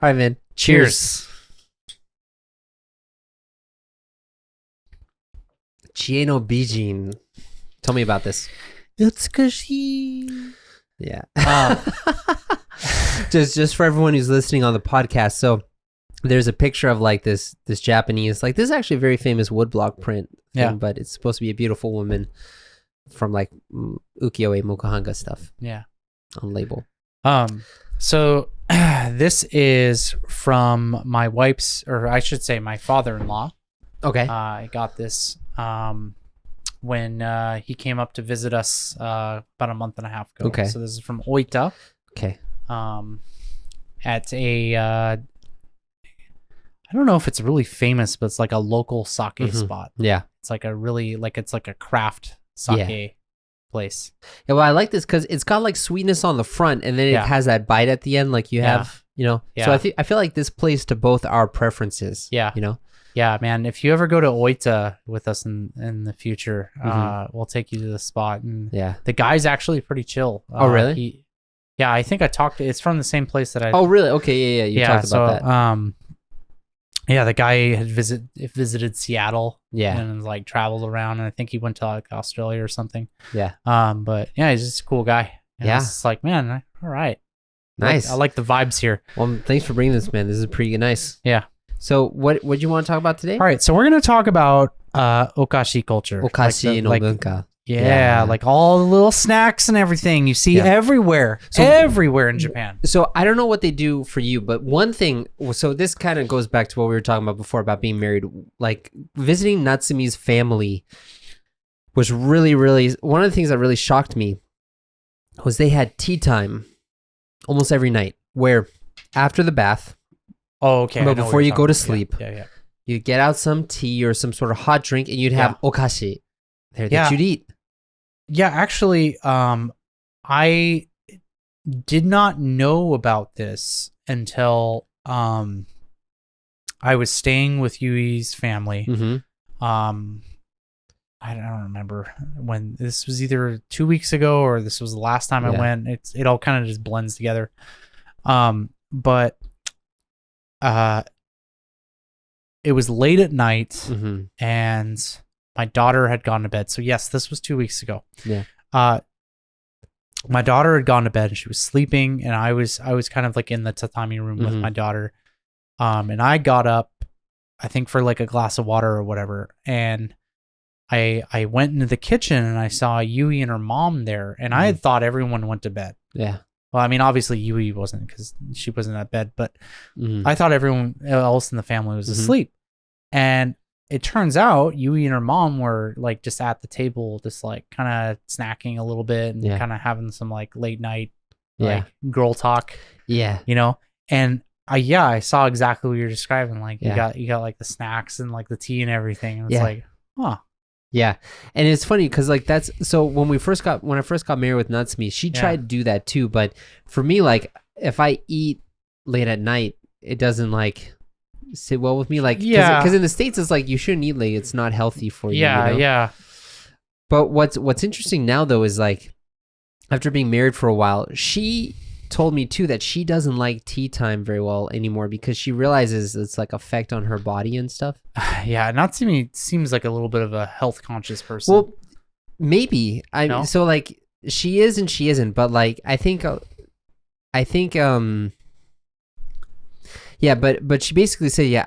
All right, man. Cheers. Chieno Bijin. Tell me about this. Utsukashi. Yeah. Just for everyone who's listening on the podcast. So there's a picture of like this Japanese, like this is actually a very famous woodblock print thing, Yeah. but it's supposed to be a beautiful woman from like Ukiyo-e Mokuhanga stuff Yeah. on label. So this is from my wife's, or I should say my father-in-law. Okay. I got this when he came up to visit us about a month and a half ago. Okay. So this is from Oita. Okay. At a I don't know if it's really famous, but it's like a local sake spot. Yeah. It's like a really it's like a craft sake place. Yeah, well, I like this because it's got like sweetness on the front, and then it has that bite at the end, like you have, you know. Yeah. So I feel like this plays to both our preferences. Yeah. You know. Yeah, man. If you ever go to Oita with us in the future, we'll take you to the spot. And the guy's actually pretty chill. Oh, really? I think I talked to. It's from the same place that I. Oh, really? Okay, yeah. You talked about that. Yeah, the guy had visited Seattle. Yeah. And like traveled around, and I think he went to like Australia or something. Yeah. But yeah, he's just a cool guy. And it's just like, man, all right. Nice. I like the vibes here. Well, thanks for bringing this, man. This is pretty nice. Yeah. So what do you want to talk about today? All right, so we're gonna talk about okashi culture. Okashi no bunka. Yeah, like all the little snacks and everything you see everywhere, everywhere in Japan. So I don't know what they do for you, but one thing, so this kind of goes back to what we were talking about before about being married. Like visiting Natsumi's family was really, really, one of the things that really shocked me was they had tea time almost every night where after the bath, oh, okay. but before you go to sleep, yeah. you get out some tea or some sort of hot drink and you'd have okashi there that you'd eat. Yeah, actually, I did not know about this until I was staying with Yui's family. Mm-hmm. I don't remember when this was, either 2 weeks ago or this was the last time I went. It all kind of just blends together. But it was late at night and my daughter had gone to bed. So yes, this was 2 weeks ago. Yeah. My daughter had gone to bed and she was sleeping, and I was kind of like in the tatami room with my daughter. And I got up, I think for like a glass of water or whatever, and I went into the kitchen and I saw Yui and her mom there, and I had thought everyone went to bed. Yeah. Well, I mean, obviously Yui wasn't because she wasn't at bed, but I thought everyone else in the family was asleep. And it turns out Yui and her mom were like just at the table, just like kind of snacking a little bit and kind of having some like late night, like girl talk. Yeah. You know? And I saw exactly what you're describing. Like you got like the snacks and like the tea and everything. And it's like, huh. Yeah. And it's funny because like that's, so when I first got married with Natsumi, she tried to do that too. But for me, like if I eat late at night, it doesn't like sit well with me. Like, because in the States it's like you shouldn't eat late. It's not healthy for you. Yeah. You know? Yeah. But what's interesting now though is like after being married for a while, she told me too that she doesn't like tea time very well anymore because she realizes it's like effect on her body and stuff. Yeah, Natsumi seems like a little bit of a health conscious person. Well, maybe. So like she is and she isn't, but like I think yeah, but she basically said,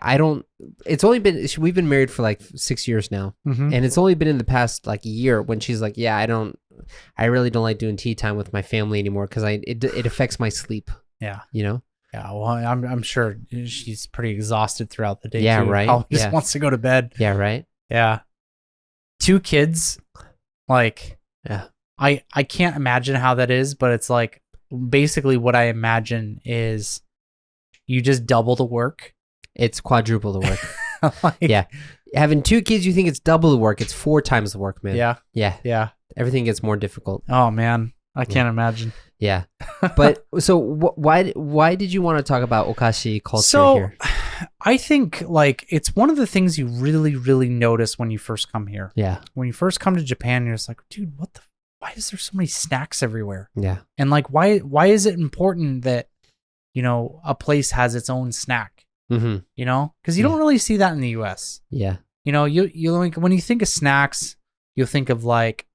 we've been married for like 6 years now. And it's only been in the past like year when she's like, I really don't like doing tea time with my family anymore because it affects my sleep. Yeah. You know? Yeah. Well, I'm sure she's pretty exhausted throughout the day. Yeah. Too. Right. Probably just wants to go to bed. Yeah. Right. Yeah. 2 kids. Like, I can't imagine how that is, but it's like basically what I imagine is you just double the work. It's quadruple the work. Yeah. Having 2 kids, you think it's double the work. It's 4 times the work, man. Yeah. Yeah. Yeah. Everything gets more difficult. Oh, man. I can't imagine. Yeah. But so why did you want to talk about okashi culture here? I think like it's one of the things you really, really notice when you first come here. Yeah. When you first come to Japan, you're just like, dude, why is there so many snacks everywhere? Yeah. And like, why is it important that you know, a place has its own snack, Mm-hmm. you know, because you don't really see that in the US. Yeah. You know, you like when you think of snacks, you'll think of like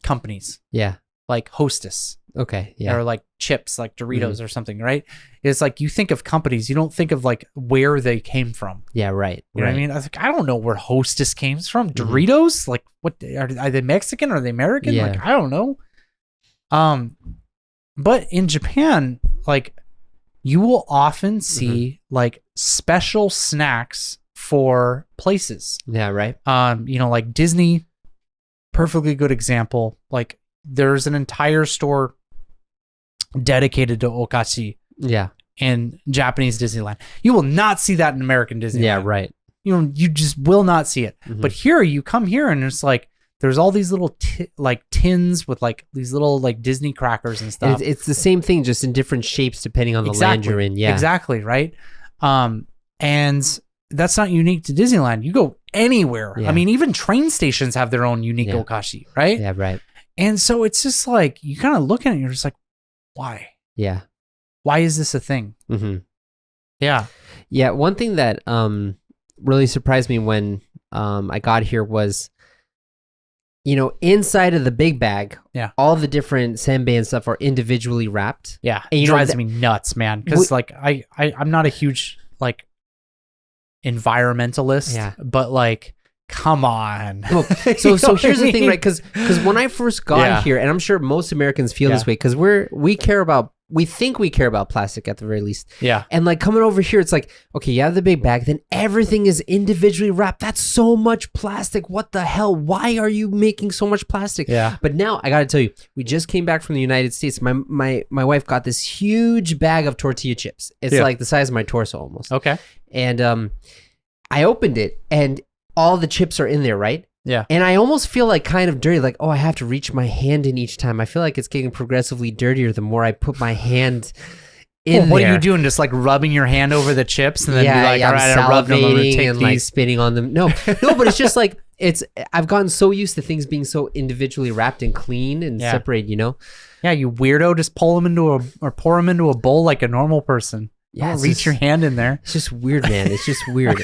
companies, Yeah. like Hostess. Okay. Yeah. Or like chips, like Doritos or something, right? It's like you think of companies, you don't think of like where they came from. Yeah. Right. You know what I mean? I was like, I don't know where Hostess came from. Doritos, like what are they Mexican? Are they American? Yeah. Like I don't know. But in Japan, like you will often see like special snacks for places. Yeah. Right. You know, like Disney, perfectly good example. Like there's an entire store dedicated to okashi Yeah. in Japanese Disneyland. You will not see that in American Disneyland. Yeah. Right. You know, you just will not see it. But here, you come here and it's like there's all these little like tins with like these little like Disney crackers and stuff. It's the same thing, just in different shapes depending on the land you're in. Yeah. Exactly. Right. And that's not unique to Disneyland. You go anywhere. Yeah. I mean, even train stations have their own unique okashi, right? Yeah. Right. And so it's just like you kind of look at it and you're just like, why? Yeah. Why is this a thing? Mm-hmm. Yeah. Yeah. One thing that really surprised me when I got here was, you know, inside of the big bag, all the different sembei and stuff are individually wrapped. Yeah. And It drives me nuts, man. Because like I'm not a huge like environmentalist. Yeah. But like, come on. Well, so here's the thing, right? Because when I first got here, and I'm sure most Americans feel this way, because we think we care about plastic at the very least. Yeah. And like coming over here, it's like, okay, you have the big bag, then everything is individually wrapped. That's so much plastic. What the hell? Why are you making so much plastic? Yeah. But now I got to tell you, we just came back from the United States. My wife got this huge bag of tortilla chips. It's like the size of my torso almost. Okay. And I opened it and all the chips are in there, right? Yeah. And I almost feel like kind of dirty, like, oh, I have to reach my hand in each time. I feel like it's getting progressively dirtier the more I put my hand in there. What are you doing? Just like rubbing your hand over the chips and then be like, all right, I rubbed them. I'm gonna take and these. like spitting on them. No, but it's just like, I've gotten so used to things being so individually wrapped and clean and separated, you know? Yeah, you weirdo, just pour them into a bowl like a normal person. Yeah. Don't reach your hand in there. It's just weird, man. It's just weird.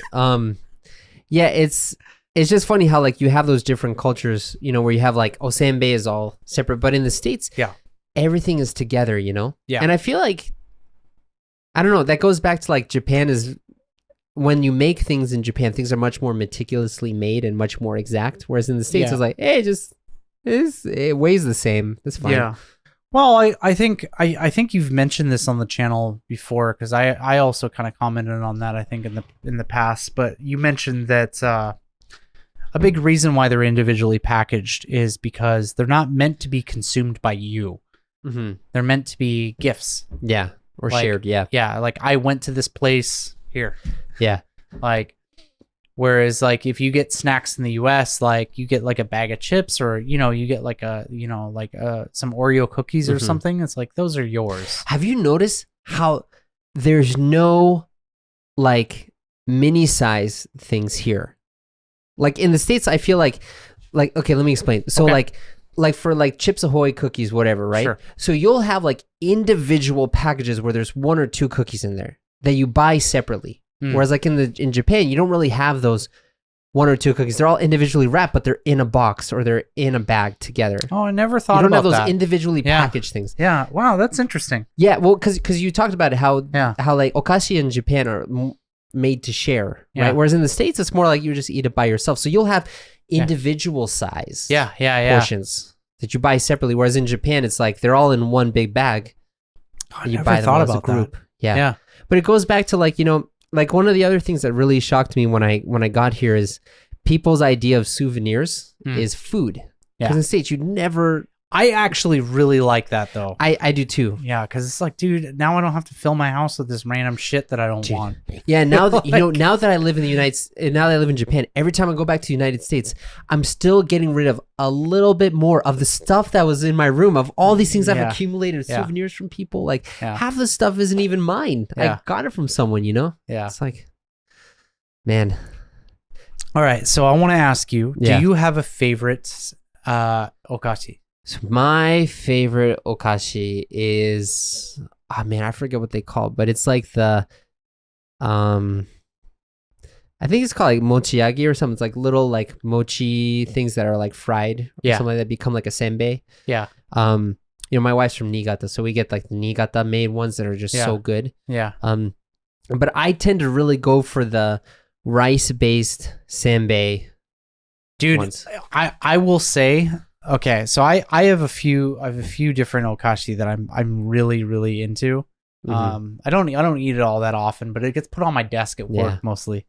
Yeah, it's just funny how like you have those different cultures, you know, where you have like, oh, Sembei is all separate, but in the States, everything is together, you know? Yeah. And I feel like, I don't know, that goes back to like Japan is, when you make things in Japan, things are much more meticulously made and much more exact. Whereas in the States, it's like, hey, it weighs the same. That's fine. Yeah. Well, I think you've mentioned this on the channel before, because I also kind of commented on that, I think in the past, but you mentioned that a big reason why they're individually packaged is because they're not meant to be consumed by you. Mm-hmm. They're meant to be gifts. Yeah. Or like, shared. Yeah. Yeah. Like I went to this place here. Yeah. Like, whereas like if you get snacks in the US, like you get like a bag of chips or, you know, you get like some Oreo cookies or something. It's like, those are yours. Have you noticed how there's no like mini size things here? Like in the States, I feel like, okay, let me explain. So like for like Chips Ahoy cookies, whatever, right? Sure. So you'll have like individual packages where there's 1 or 2 cookies in there that you buy separately. Whereas like in Japan, you don't really have those 1 or 2 cookies. They're all individually wrapped, but they're in a box or they're in a bag together. Oh, I never thought about that. You don't about have those individually packaged things. Yeah. Wow, that's interesting. Yeah, well, because you talked about how like okashi in Japan are made to share, right? Whereas in the States, it's more like you just eat it by yourself. So you'll have individual size portions that you buy separately. Whereas in Japan, it's like they're all in one big bag. I never buy them thought about a group. Yeah. But it goes back to like, you know, like one of the other things that really shocked me when I got here is people's idea of souvenirs is food. Because in the States, you'd never... I actually really like that though. I do too. Yeah, because it's like, dude, now I don't have to fill my house with this random shit that I don't want. Yeah, now that you know, now that I live in now that I live in Japan, every time I go back to the United States, I'm still getting rid of a little bit more of the stuff that was in my room, of all these things I've accumulated, souvenirs from people. Like half the stuff isn't even mine. I got it from someone, you know? Yeah. It's like, man. All right, so I want to ask you, do you have a favorite okashi? So my favorite okashi is oh man, I forget what they call it, but it's like the I think it's called like mochiagi or something. It's like little like mochi things that are like fried or something like that become like a sembei. Yeah. My wife's from Niigata, so we get like the Niigata made ones that are just so good. Yeah. But I tend to really go for the rice-based sembei. Dude, ones. I will say, okay, so I have a few different okashi that I'm really, really into. Mm-hmm. I don't eat it all that often, but it gets put on my desk at work mostly.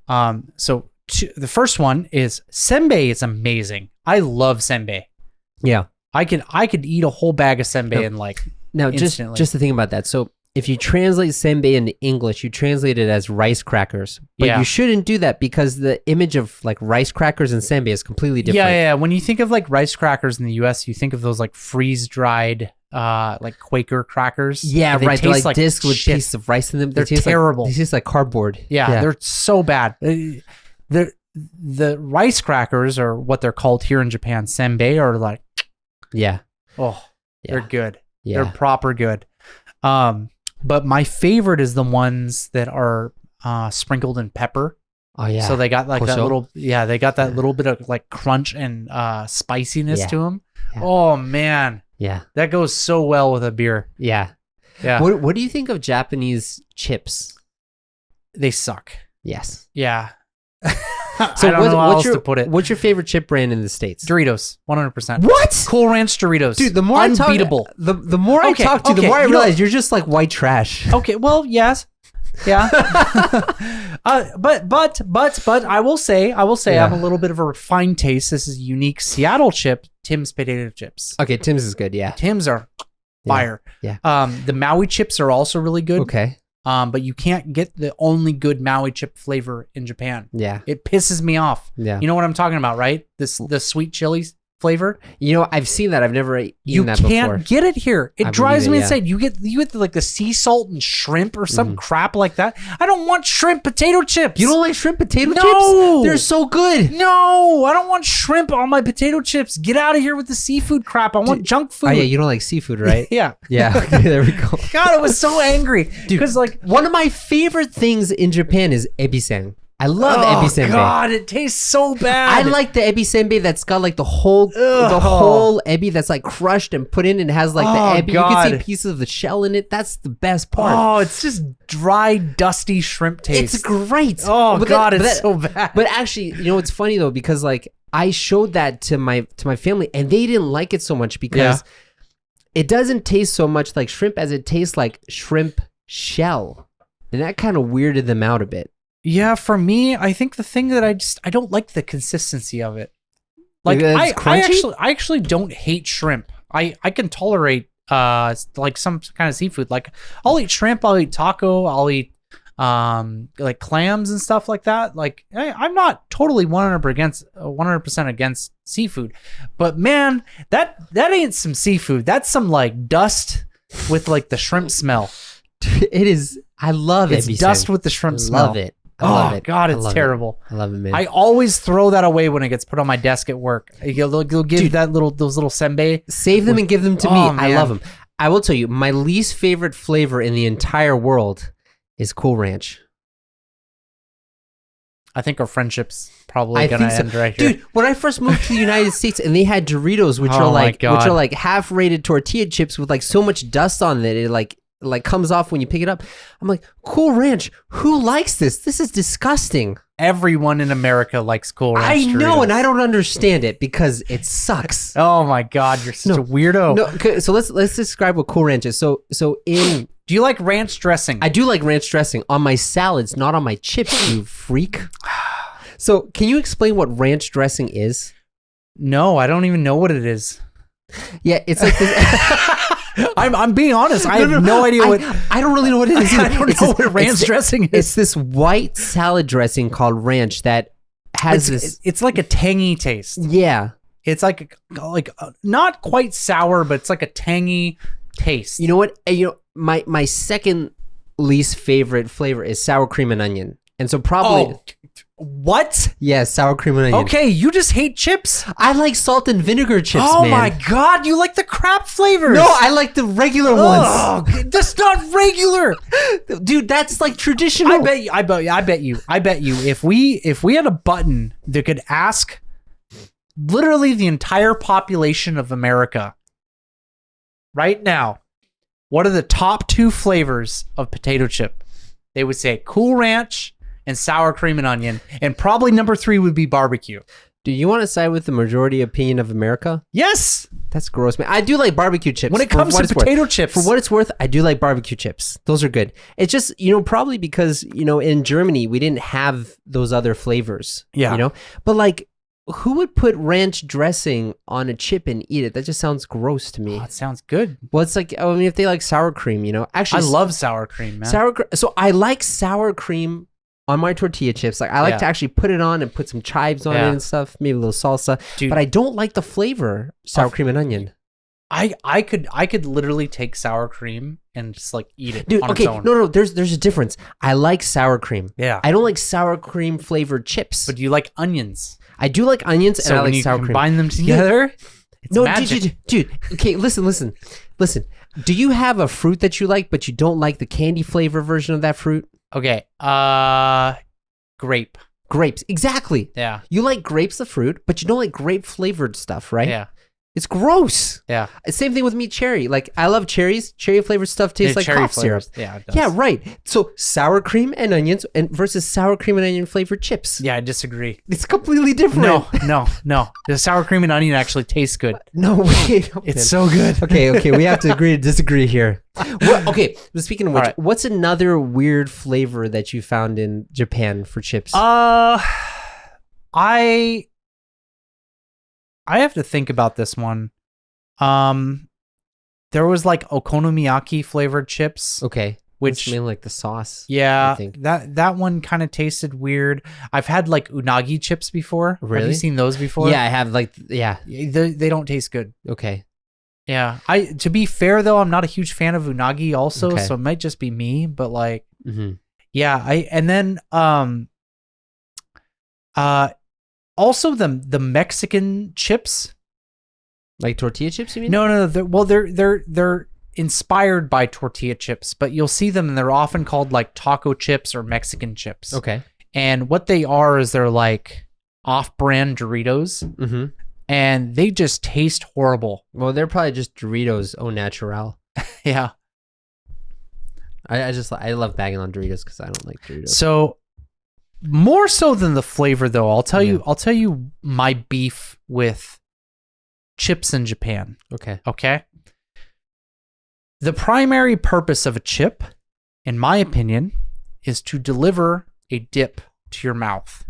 So the first one is Sembei. It's amazing. I love Sembei. Yeah. I could eat a whole bag of Sembei in like instantly. Just to think about that. So if you translate Sembei into English, you translate it as rice crackers. But you shouldn't do that because the image of like rice crackers and Sembei is completely different. Yeah. When you think of like rice crackers in the US, you think of those like freeze-dried like Quaker crackers. Yeah, right. They're like discs with pieces of rice in them. They're terrible. They taste like cardboard. Yeah, they're so bad. The rice crackers, or what they're called here in Japan, Sembei, are like, they're good. Yeah. They're proper good. But my favorite is the ones that are sprinkled in pepper. Oh yeah. So they got like that little, they got that little bit of like crunch and spiciness to them. Yeah. Oh man. Yeah. That goes so well with a beer. Yeah. Yeah. What do you think of Japanese chips? They suck. Yes. Yeah. So I don't know how else to put it. What's your favorite chip brand in the States? Doritos, 100%. What? Cool Ranch Doritos. Dude, the more unbeatable. The more I talk to you, the more I realize you're just like white trash. Okay, well, yes. Yeah. But I will say I have a little bit of a refined taste. This is unique Seattle chip, Tim's potato chips. Okay, Tim's is good, yeah. Tim's are fire. Yeah. The Maui chips are also really good. Okay. But you can't get the only good Maui chip flavor in Japan. Yeah. It pisses me off. Yeah. You know what I'm talking about, right? The sweet chili flavor. I've seen that. I've never eaten that before. You can't get it here. It drives me insane. You get like the sea salt and shrimp or some crap like that. I don't want shrimp potato chips. You don't like shrimp potato chips? No. They're so good. No, I don't want shrimp on my potato chips. Get out of here with the seafood crap. I want junk food. Oh yeah, you don't like seafood, right? Yeah. Yeah. Okay, there we go. God, I was so angry. Because like one of my favorite things in Japan is ebisen. I love ebi sembei. Oh God, it tastes so bad. I like the ebi sembei that's got like the whole ebi that's like crushed and put in and has like the ebi. God. You can see pieces of the shell in it. That's the best part. Oh, it's just dry, dusty shrimp taste. It's great. Oh God, it's so bad. But actually, it's funny though, because like I showed that to my family and they didn't like it so much because it doesn't taste so much like shrimp as it tastes like shrimp shell, and that kind of weirded them out a bit. Yeah, for me, I think the thing that I don't like the consistency of it. Like I actually don't hate shrimp. I can tolerate like some kind of seafood. Like I'll eat shrimp, I'll eat taco, I'll eat like clams and stuff like that. Like I'm not totally 100% against seafood. But man, that ain't some seafood. That's some like dust with like the shrimp smell. It is. I love it. It's dust with the shrimp smell. Love it. I love it. God, it's terrible. I love it, man. I always throw that away when it gets put on my desk at work. You'll give those little sembei. Save them and give them to me. Man. I love them. I will tell you, my least favorite flavor in the entire world is Cool Ranch. I think our friendship's probably gonna end right here. Dude, when I first moved to the United States and they had Doritos, which are like half-rated tortilla chips with like so much dust on it, it like comes off when you pick it up. I'm like, Cool Ranch, who likes this? This is disgusting. Everyone in America likes Cool Ranch Doritos. I know, and I don't understand it because it sucks. Oh my God, you're such a weirdo. No, okay, so let's describe what Cool Ranch is. So in do you like ranch dressing? I do like ranch dressing on my salads, not on my chips, you freak. So can you explain what ranch dressing is? No, I don't even know what it is. Yeah, it's like this. I'm being honest. I have no idea what. I don't really know what it is. I don't know what ranch dressing is. It's this white salad dressing called ranch that has this. It's like a tangy taste. Yeah, it's like not quite sour, but it's like a tangy taste. You know what? My second least favorite flavor is sour cream and onion, and so probably What? Yeah, sour cream and onion. Okay, you just hate chips? I like salt and vinegar chips, Oh man. my god, you like the crap flavors. No, I like the regular ones. That's not regular. Dude, that's like traditional. I bet you. If we had a button that could ask literally the entire population of America right now, what are the top 2 flavors of potato chip? They would say Cool Ranch and sour cream and onion, and probably number 3 would be barbecue. Do you want to side with the majority opinion of America? Yes. That's gross, man. I do like barbecue chips. When it comes to potato chips. For what it's worth, I do like barbecue chips. Those are good. It's just, probably because, in Germany, we didn't have those other flavors. Yeah. But like, who would put ranch dressing on a chip and eat it? That just sounds gross to me. Oh, it sounds good. Well, it's like, if they like sour cream, Actually, I love sour cream, man. So I like sour cream on my tortilla chips. Like I like to actually put it on and put some chives on it and stuff, maybe a little salsa. Dude, but I don't like the flavor sour cream and onion. I could literally take sour cream and just like eat it. Dude, on okay, its own. no, there's a difference. I like sour cream. Yeah. I don't like sour cream flavored chips. But you like onions. I do like onions and I like sour cream. Combine them together. It's magic. Dude. Okay, listen. Do you have a fruit that you like, but you don't like the candy flavor version of that fruit? Okay. Grape. Grapes, exactly. Yeah. You like grapes, the fruit, but you don't like grape flavored stuff, right? Yeah. It's gross. Yeah. Same thing with me, cherry. Like I love cherries. Cherry flavored stuff tastes like cough syrup. Yeah. It does. Yeah, right. So sour cream and onions versus sour cream and onion flavored chips. Yeah, I disagree. It's completely different. No. The sour cream and onion actually tastes good. No way. It's so good. Okay. We have to agree to disagree here. Okay. Speaking of which, right. What's another weird flavor that you found in Japan for chips? I have to think about this one. There was like okonomiyaki flavored chips. Okay. Which mainly like the sauce. Yeah, I think. that one kind of tasted weird. I've had like unagi chips before. Really? Have you seen those before? Yeah, I have They don't taste good. Okay. Yeah. To be fair though, I'm not a huge fan of unagi also, Okay. so it might just be me, but like Mm-hmm. yeah, also the Mexican chips. Like tortilla chips, you mean? No. They're inspired by tortilla chips, but you'll see them and they're often called like taco chips or Mexican chips. Okay. And what they are is they're like off-brand Doritos, Mm-hmm. and they just taste horrible. Well, they're probably just Doritos au natural. Yeah. I love bagging on Doritos because I don't like Doritos. So more so than the flavor though, I'll tell you my beef with chips in Japan. Okay. The primary purpose of a chip, in my opinion, is to deliver a dip to your mouth.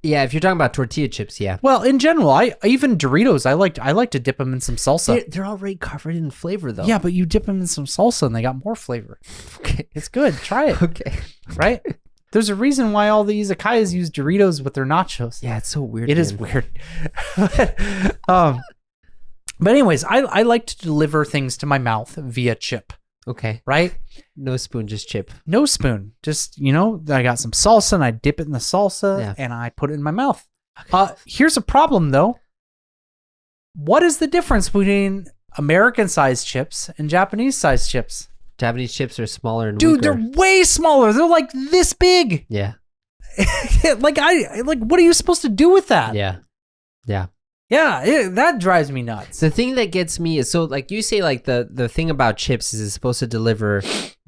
Yeah, if you're talking about tortilla chips, yeah. Well, in general, even Doritos, I like to dip them in some salsa. They're already covered in flavor, though. Yeah, but you dip them in some salsa and they got more flavor. Okay. It's good. Try it. Okay. Right? There's a reason why all the izakayas use Doritos with their nachos. Yeah, it's so weird. It is weird. But anyways, I like to deliver things to my mouth via chip. Okay. Right? No spoon, just chip. No spoon. Just, I got some salsa and I dip it in the salsa and I put it in my mouth. Here's a problem though. What is the difference between American-sized chips and Japanese-sized chips? Japanese chips are smaller and Dude, weaker. they're way smaller. They're like this big. Yeah. what are you supposed to do with that? Yeah. Yeah, that drives me nuts. The thing that gets me is, so like you say, like the thing about chips is it's supposed to deliver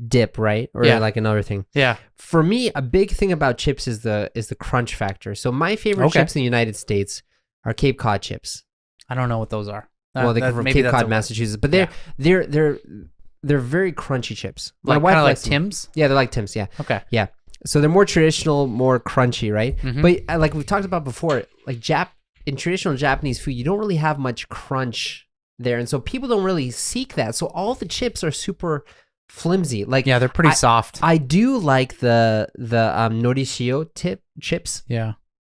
dip, right? Or like another thing. Yeah. For me, a big thing about chips is the crunch factor. So my favorite chips in the United States are Cape Cod chips. I don't know what those are. Well, they come from Cape Cod, Massachusetts, but they're very crunchy chips. My wife likes like Tim's. Yeah, they're like Tim's. Yeah. Okay. Yeah. So they're more traditional, more crunchy, right? Mm-hmm. But like we've talked about before, like in traditional Japanese food, you don't really have much crunch there, and so people don't really seek that. So all the chips are super flimsy. Like they're pretty soft. I do like the norishio chips. Yeah,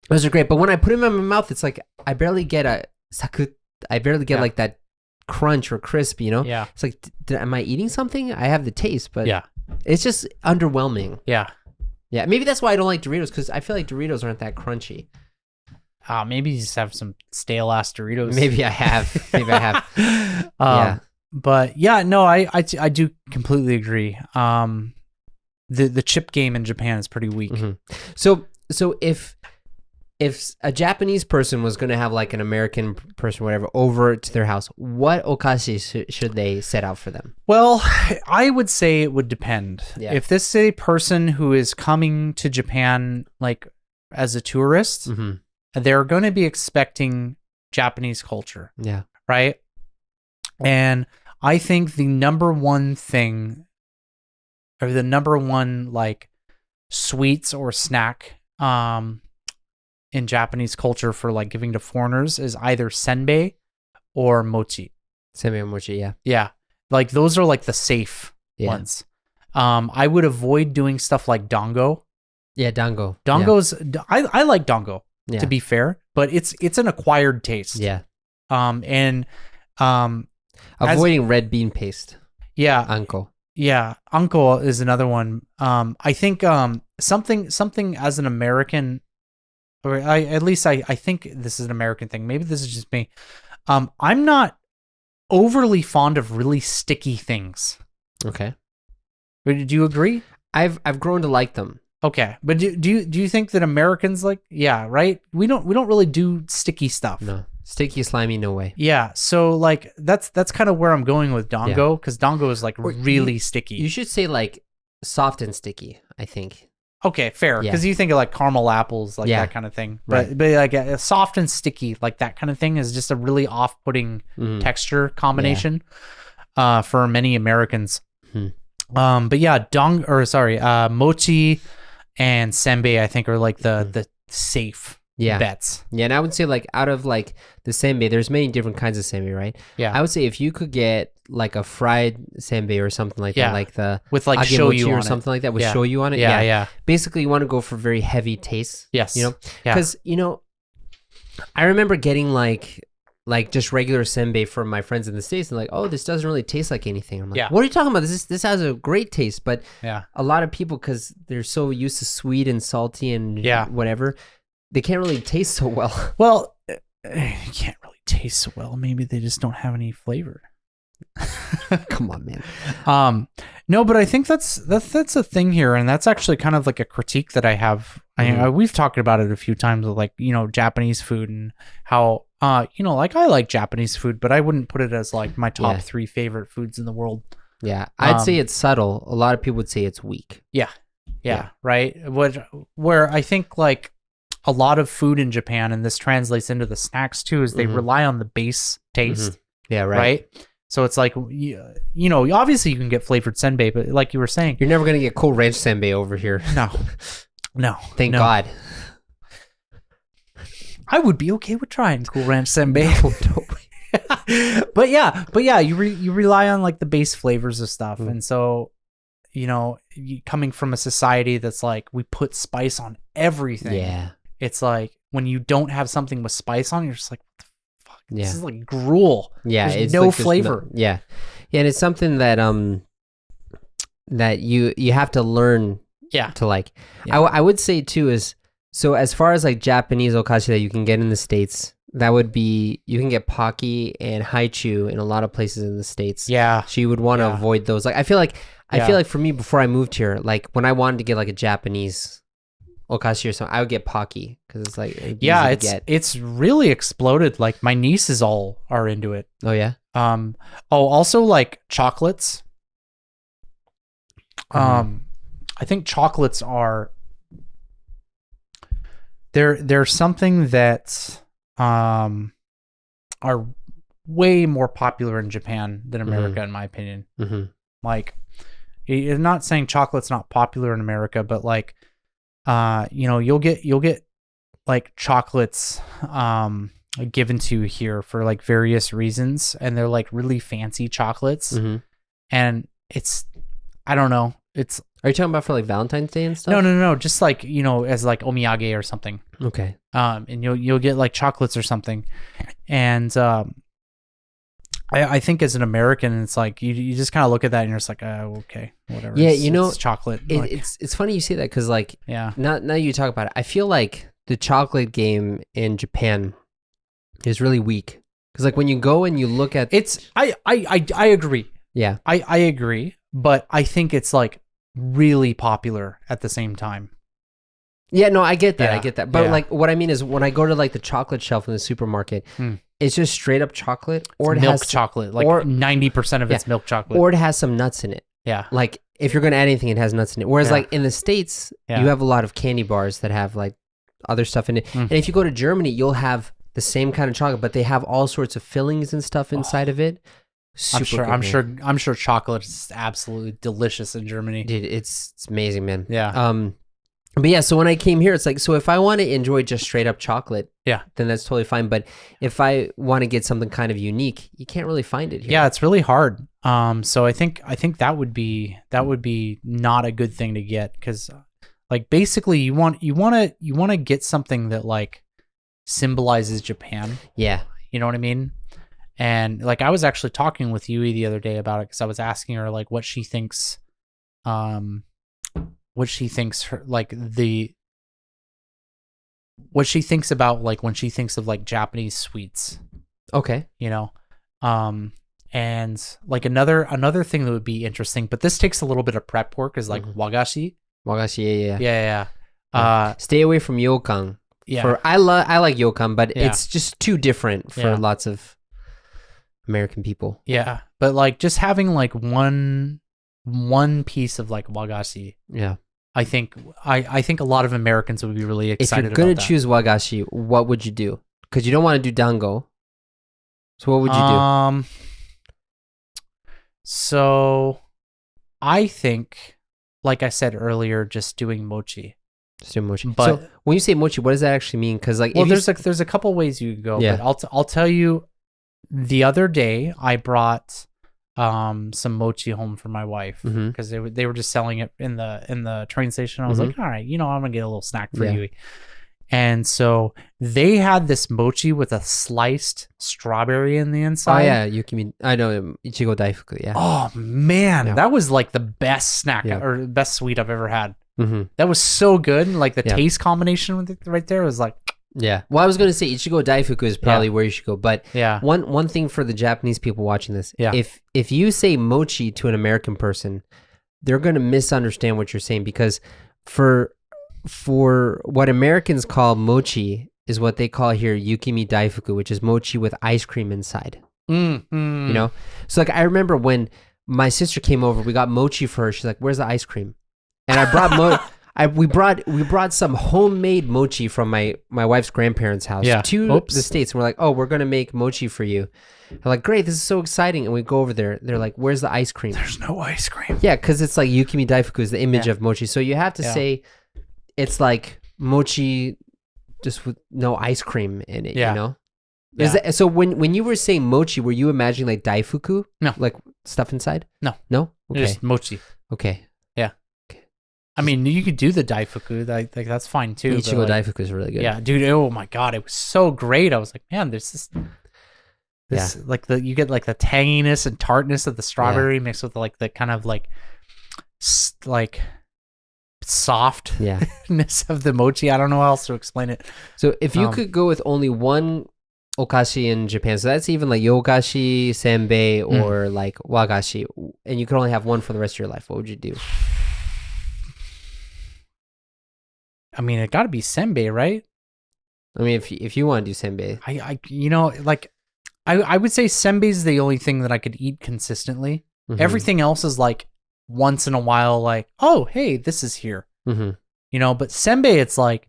those are great. But when I put them in my mouth, it's like I barely get a sakut. I barely get like that crunch or crisp. Yeah. It's like, am I eating something? I have the taste, but yeah, it's just underwhelming. Yeah. Yeah, maybe that's why I don't like Doritos, because I feel like Doritos aren't that crunchy. Maybe you just have some stale ass Doritos. Maybe I have. Yeah. But yeah, no, I do completely agree. The chip game in Japan is pretty weak. So if a Japanese person was going to have like an American person, whatever, over to their house, what okashi should they set out for them? Well, I would say it would depend. Yeah. If this is a person who is coming to Japan like as a tourist, they're going to be expecting Japanese culture. Yeah. Right? And I think the number one thing, or the number one like sweets or snack in Japanese culture for like giving to foreigners is either Sembei or Mochi. Sembei or Mochi, yeah. Yeah. Like those are like the safe ones. I would avoid doing stuff like dango. Yeah, dango. Dango's I like dango, to be fair, but it's an acquired taste. Yeah. Avoiding red bean paste. Yeah. Anko. Yeah, Uncle is another one. I think something as an American, or I think this is an American thing. Maybe this is just me. I'm not overly fond of really sticky things. Okay. Do you agree? I've grown to like them. Okay, but do you think that Americans like? Yeah, right. We don't really do sticky stuff. No. Sticky, slimy, no way. Yeah, so like that's kind of where I'm going with dango, because dango is like really sticky. You should say like soft and sticky, I think. Okay, fair, because you think of like caramel apples, like that kind of thing. But like a soft and sticky, like that kind of thing, is just a really off-putting texture combination for many Americans. But yeah, mochi and Sembei, I think, are like the safe bets. Yeah, and I would say like out of like the Sembei, there's many different kinds of Sembei, right? Yeah. I would say if you could get like a fried Sembei or something like that, like the with like shoyu shoyu or something like that with shoyu on it. Yeah. Basically, you want to go for very heavy taste. Yes. You know, because I remember getting like just regular Sembei from my friends in the States, and like, oh, this doesn't really taste like anything. I'm like, what are you talking about? This has a great taste, but a lot of people, because they're so used to sweet and salty and whatever, they can't really taste so well. Well, you can't really taste so well. Maybe they just don't have any flavor. Come on, man. No, but I think that's a thing here, and that's actually kind of like a critique that I have. We've talked about it a few times with like, Japanese food and how like I like Japanese food, but I wouldn't put it as like my top 3 favorite foods in the world. Yeah, I'd say it's subtle. A lot of people would say it's weak. Yeah, right. Where I think like a lot of food in Japan, and this translates into the snacks too, is they rely on the base taste. Yeah, right. So it's like, obviously you can get flavored Sembei, but like you were saying, you're never going to get Cool Ranch Sembei over here. No. Thank God. I would be okay with trying Cool Ranch Sembei. But yeah, you rely on like the base flavors of stuff. And so, coming from a society that's like, we put spice on everything. Yeah. It's like when you don't have something with spice on, you're just like, what the fuck? This is like gruel. Yeah. There's no flavor. Yeah. And it's something that that you have to learn to like. Yeah. I would say too is, so as far as like Japanese okashi that you can get in the States, that would be, you can get Pocky and Haichu in a lot of places in the States. Yeah. So you would want to avoid those. Like I feel like for me, before I moved here, like when I wanted to get like a Japanese okashi or something, I would get Pocky because it's like it's really exploded. Like my nieces all are into it. Oh yeah. Also like chocolates. I think chocolates are they're something that are way more popular in Japan than America, in my opinion. Like, I'm not saying chocolate's not popular in America, but like, you'll get like chocolates given to you here for like various reasons, and they're like really fancy chocolates, and it's, I don't know, it's. Are you talking about for like Valentine's Day and stuff? No. Just like, as like omiyage or something. Okay. And you'll get like chocolates or something, and I think as an American, it's like you just kind of look at that and you're just like, oh, okay, whatever. Yeah, it's chocolate. It's funny you say that because like yeah, now you talk about it, I feel like the chocolate game in Japan is really weak because like when you go and you look at I agree. Yeah, I agree, but I think it's like really popular at the same time. Yeah, no, I get that. Yeah, I get that. But yeah. like what I mean is when I go to like the chocolate shelf in the supermarket, it's just straight up chocolate or it milk has chocolate. Like 90% of it's milk chocolate. or it has some nuts in it. Yeah. Like if you're going to add anything, it has nuts in it. Whereas like in the States, you have a lot of candy bars that have like other stuff in it. And if you go to Germany, you'll have the same kind of chocolate, but they have all sorts of fillings and stuff inside of it. I'm sure chocolate is absolutely delicious in Germany. Dude, it's amazing, man. Yeah. But yeah, so when I came here, it's like, so if I want to enjoy just straight up chocolate, then that's totally fine. But if I want to get something kind of unique, you can't really find it here. Yeah, it's really hard. So I think that would be not a good thing to get because, like, basically you want to get something that like symbolizes Japan. Yeah, you know what I mean. And like I was actually talking with Yui the other day about it because I was asking her like what she thinks her like what she thinks about like when she thinks of like Japanese sweets. Okay. You know, and like another thing that would be interesting, but this takes a little bit of prep work is like wagashi. Wagashi, Yeah. Stay away from yokan. Yeah. I like yokan, but it's just too different for lots of American people. Yeah, but like just having like one piece of like wagashi. Yeah. I think a lot of Americans would be really excited about that. If you're going to choose wagashi, what would you do? Because you don't want to do dango. So what would you do? So I think, like I said earlier, just doing mochi. Just doing mochi. But so when you say mochi, what does that actually mean? Because like, there's a couple ways you could go. Yeah. But I'll tell you. The other day, I brought some mochi home for my wife because they were just selling it in the train station. I was like, all right, I'm gonna get a little snack for you. And so they had this mochi with a sliced strawberry in the inside. Oh yeah, I know Ichigo Daifuku. Yeah. Oh man, that was like the best snack or best sweet I've ever had. That was so good. Like the taste combination with it right there was like. Yeah. Well, I was going to say Ichigo Daifuku is probably where you should go. But one thing for the Japanese people watching this, if you say mochi to an American person, they're going to misunderstand what you're saying because for what Americans call mochi is what they call here yukimi daifuku, which is mochi with ice cream inside. You know? So like I remember when my sister came over, we got mochi for her. She's like, "Where's the ice cream?" And I brought we brought some homemade mochi from my wife's grandparents' house to the States, and we're like, "Oh, we're gonna make mochi for you." I'm like, "Great, this is so exciting!" And we go over there. They're like, "Where's the ice cream?" There's no ice cream. Yeah, because it's like yukimi daifuku is the image of mochi, so you have to say it's like mochi, just with no ice cream in it. You know. Yeah. So when you were saying mochi, were you imagining like daifuku? No, like stuff inside. No. Okay. Just mochi. Okay. I mean, you could do the daifuku, like that's fine too. Ichigo daifuku is really good. Yeah, dude. Oh my god, it was so great. I was like, man, there's this like you get like the tanginess and tartness of the strawberry mixed with like the kind of like softness of the mochi. I don't know how else to explain it. So if you could go with only one okashi in Japan, so that's even like yokashi, sembei, or like wagashi, and you could only have one for the rest of your life, what would you do? I mean, it got to be sembei, right? I mean, if you want to do sembei, I would say sembei is the only thing that I could eat consistently. Everything else is like once in a while, like, oh, hey, this is here, but sembei, it's like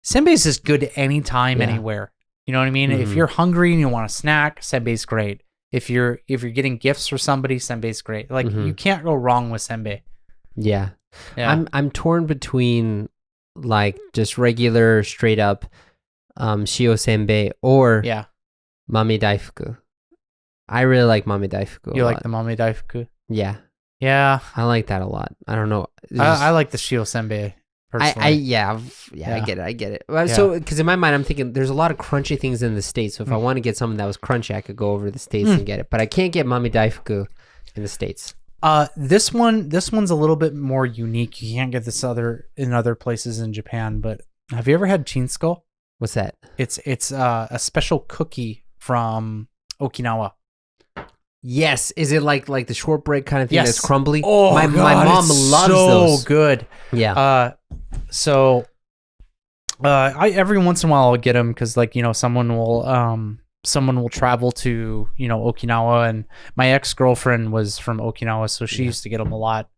sembei is just good anytime, anywhere. You know what I mean? If you're hungry and you want a snack, sembei's great. If you're getting gifts for somebody, sembei's great. Like you can't go wrong with sembei. Yeah. I'm torn between like just regular straight up shio senbei or mame daifuku. I really like mame daifuku. You like the mame daifuku? Yeah. Yeah. I like that a lot. I don't know. I like the shio senbei personally. Yeah, I get it. Well, so, because in my mind, I'm thinking there's a lot of crunchy things in the States. So if I want to get something that was crunchy, I could go over to the States and get it. But I can't get Mami Daifuku in the States. This one's a little bit more unique. You can't get this in other places in Japan. But have you ever had Chinsko? What's that? It's a special cookie from Okinawa. Yes, is it like the shortbread kind of thing that's crumbly? Oh, my mom loves those. So good. Yeah. I every once in a while I'll get them because someone will travel to Okinawa, and my ex-girlfriend was from Okinawa, so she used to get them a lot.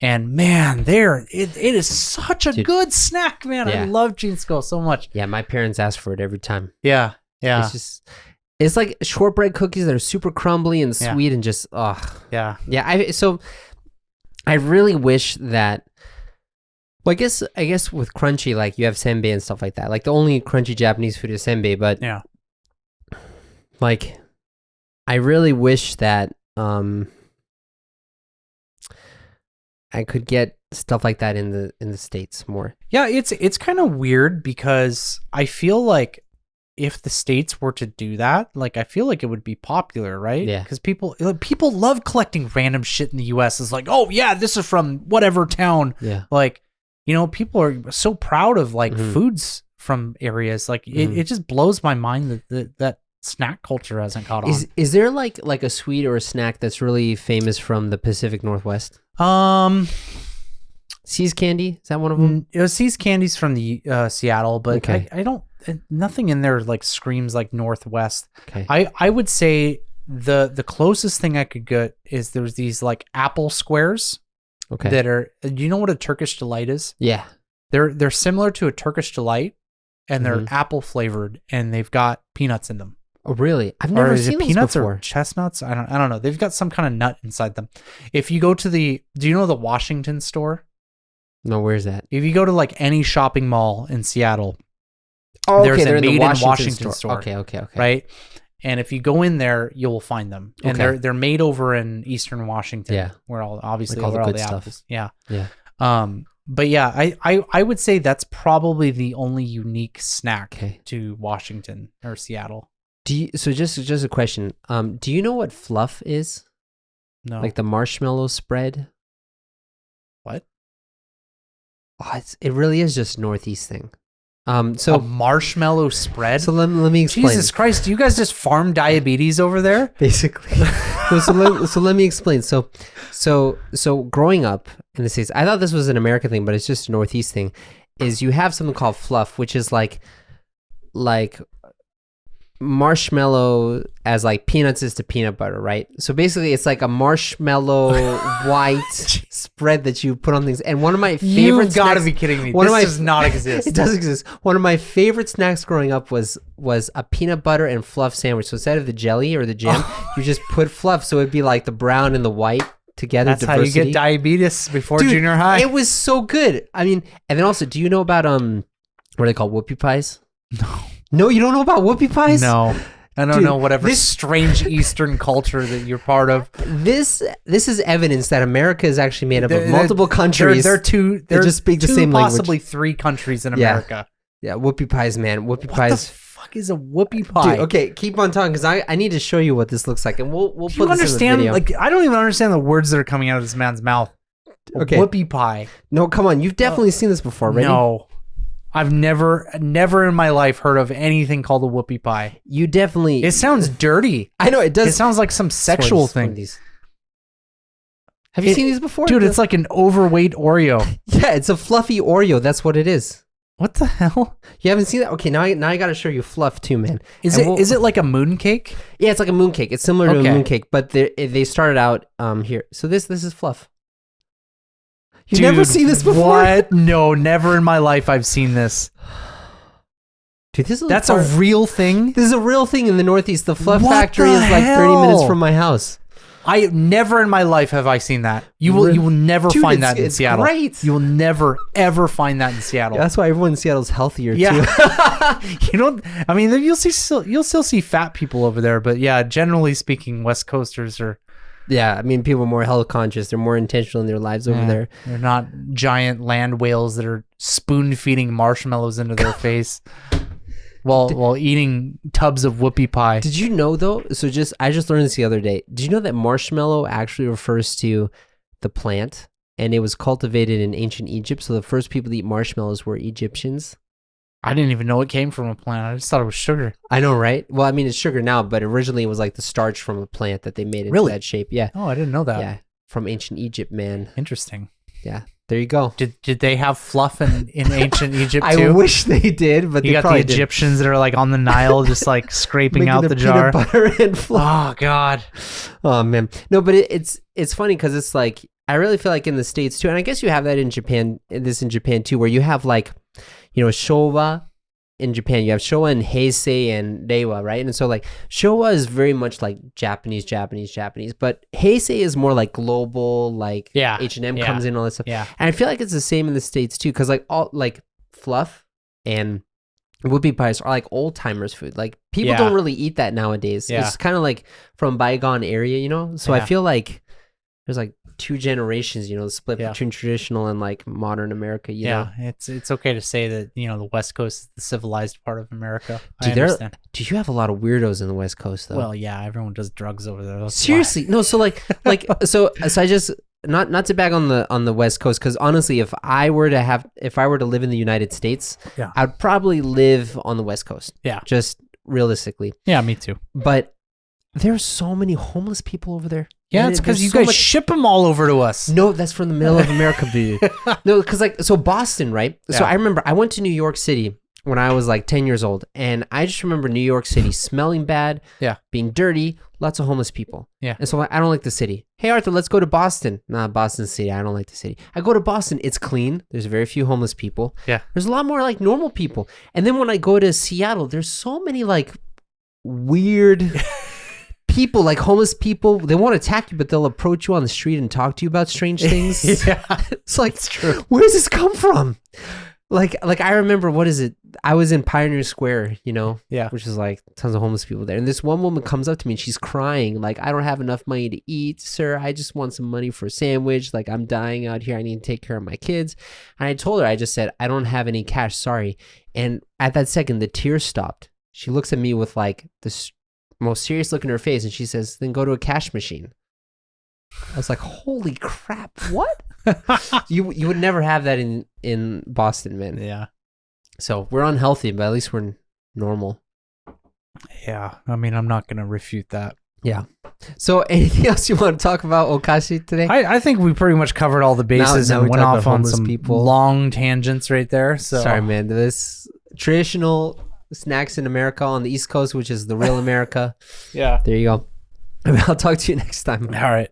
And man, it is such a good snack, man. I love Chinsko so much. Yeah, my parents ask for it every time. Yeah. It's like shortbread cookies that are super crumbly and sweet and just Yeah. I really wish that. Well, I guess with crunchy, like you have sembei and stuff like that. Like the only crunchy Japanese food is sembei, but like I really wish that I could get stuff like that in the States more. Yeah, it's kind of weird because I feel like if the States were to do that, like I feel like it would be popular, right? Yeah. Because people love collecting random shit in the US. It's like, oh yeah, this is from whatever town. Yeah. Like, people are so proud of like foods from areas. Like it just blows my mind that snack culture hasn't caught on. Is there like a sweet or a snack that's really famous from the Pacific Northwest? See's candy, is that one of them? See's candy's from the Seattle, but okay. I don't. Nothing in there like screams like Northwest. Okay. I would say the closest thing I could get is there's these like apple squares. Okay. That are. Do you know what a Turkish delight is? Yeah. They're similar to a Turkish delight, and they're apple flavored, and they've got peanuts in them. Oh really? I've never seen those peanuts before. Or chestnuts. I don't know. They've got some kind of nut inside them. If you go to do you know the Washington store? No, where's that? If you go to like any shopping mall in Seattle, oh, okay, there's they're a made in the in Washington store. Okay. Right? And if you go in there, you'll find them. And they're made over in Eastern Washington, where all the apples. Yeah. Yeah. But yeah, I would say that's probably the only unique snack to Washington or Seattle. So just a question. Do you know what fluff is? No. Like the marshmallow spread? What? Oh, it really is just Northeast thing. So a marshmallow spread. So let me explain. Jesus Christ, do you guys just farm diabetes over there? Basically. so let me explain. So growing up in the States, I thought this was an American thing, but it's just a Northeast thing. Is you have something called fluff, which is like marshmallow as like peanuts is to peanut butter, right? So basically it's like a marshmallow white spread that you put on things. And one of my favorite You've got to be kidding me. This does not exist. It does exist. One of my favorite snacks growing up was a peanut butter and fluff sandwich. So instead of the jelly or the jam, you just put fluff. So it'd be like the brown and the white together. That's diversity. How you get diabetes before junior high. It was so good. I mean, and then also, do you know about what are they called? Whoopie pies? No, you don't know about whoopie pies? No. I don't know whatever strange Eastern culture that you're part of. This is evidence that America is actually made up of multiple countries. They're just speak the same language. Possibly 3 countries in America. Yeah, whoopie pies, man. What the fuck is a whoopie pie? Dude, okay, keep on talking because I need to show you what this looks like, and we'll put this in the video. Like, I don't even understand the words that are coming out of this man's mouth. Okay, whoopie pie. No, come on, you've definitely seen this before, right? No. I've never in my life heard of anything called a whoopie pie. You definitely... It sounds dirty. I know, it does. It sounds like some sexual thing. Have you seen these before? Dude, it's like an overweight Oreo. Yeah, it's a fluffy Oreo. That's what it is. What the hell? You haven't seen that? Okay, now I got to show you fluff too, man. Is it like a moon cake? Yeah, it's like a moon cake. It's similar to a moon cake, but they started out here. So this is fluff. You've never seen this before? What? No, never in my life I've seen this. Dude, that's a real thing? This is a real thing in the Northeast. The Fluff Factory is like 30 minutes from my house. I never in my life have I seen that. You will never find that in Seattle. Great. You will never ever find that in Seattle. Yeah, that's why everyone in Seattle is healthier too. You don't. I mean, you'll still see fat people over there, but yeah, generally speaking, West Coasters are Yeah, I mean, people are more health conscious. They're more intentional in their lives over there. They're not giant land whales that are spoon feeding marshmallows into their face while eating tubs of whoopie pie. Did you know though? So I just learned this the other day. Did you know that marshmallow actually refers to the plant, and it was cultivated in ancient Egypt? So the first people to eat marshmallows were Egyptians. I didn't even know it came from a plant. I just thought it was sugar. I know, right? Well, I mean, it's sugar now, but originally it was like the starch from a plant that they made into that shape. Yeah. Oh, I didn't know that. Yeah, from ancient Egypt, man. Interesting. Yeah, there you go. Did they have fluff in ancient Egypt too? I wish they did, but you got the Egyptians that are like on the Nile, just like scraping out the jar. Peanut butter and fluff. Oh God. Oh man, no, but it's funny because it's like I really feel like in the States too, and I guess you have that in Japan. In Japan too, where you have like, Showa. In Japan, you have Showa and Heisei and Reiwa, right? And so like Showa is very much like Japanese, but Heisei is more like global, like H&M comes in, all this stuff. Yeah. And I feel like it's the same in the States too, because like all like fluff and whoopie pies are like old timers food. Like people don't really eat that nowadays. Yeah. It's kind of like from bygone area, So I feel like there's like two generations, split between traditional and like modern America. You know? It's okay to say that the West Coast is the civilized part of America. I understand. Do you have a lot of weirdos in the West Coast though? Well, yeah, everyone does drugs over there. That's seriously, no. So so I just not to bag on the West Coast, because honestly, if I were to live in the United States, I'd probably live on the West Coast. Yeah, just realistically. Yeah, me too. But there's so many homeless people over there. Yeah, it's because you guys ship them all over to us. No, that's from the middle of America, dude. No, because so Boston, right? Yeah. So I remember I went to New York City when I was like 10 years old, and I just remember New York City smelling bad, being dirty, lots of homeless people. Yeah. And so I don't like the city. Hey, Arthur, let's go to Boston. Nah, Boston City. I don't like the city. I go to Boston. It's clean. There's very few homeless people. Yeah. There's a lot more like normal people. And then when I go to Seattle, there's so many like weird people, like homeless people. They won't attack you, but they'll approach you on the street and talk to you about strange things. It's like, it's true. Where does this come from? Like I remember, what is it? I was in Pioneer Square, which is like tons of homeless people there. And this one woman comes up to me and she's crying, like, I don't have enough money to eat, sir. I just want some money for a sandwich. Like, I'm dying out here. I need to take care of my kids. And I told her, I just said, I don't have any cash. Sorry. And at that second, the tears stopped. She looks at me with like this most serious look in her face, and she says, then go to a cash machine. I was like, holy crap, what? you would never have that in Boston, man. Yeah. So we're unhealthy, but at least we're normal. Yeah. I mean, I'm not going to refute that. Yeah. So anything else you want to talk about okashi today? I think we pretty much covered all the bases and went off on some long tangents right there. So sorry, man. This traditional snacks in America on the East Coast, which is the real America. Yeah. There you go. I'll talk to you next time. All right.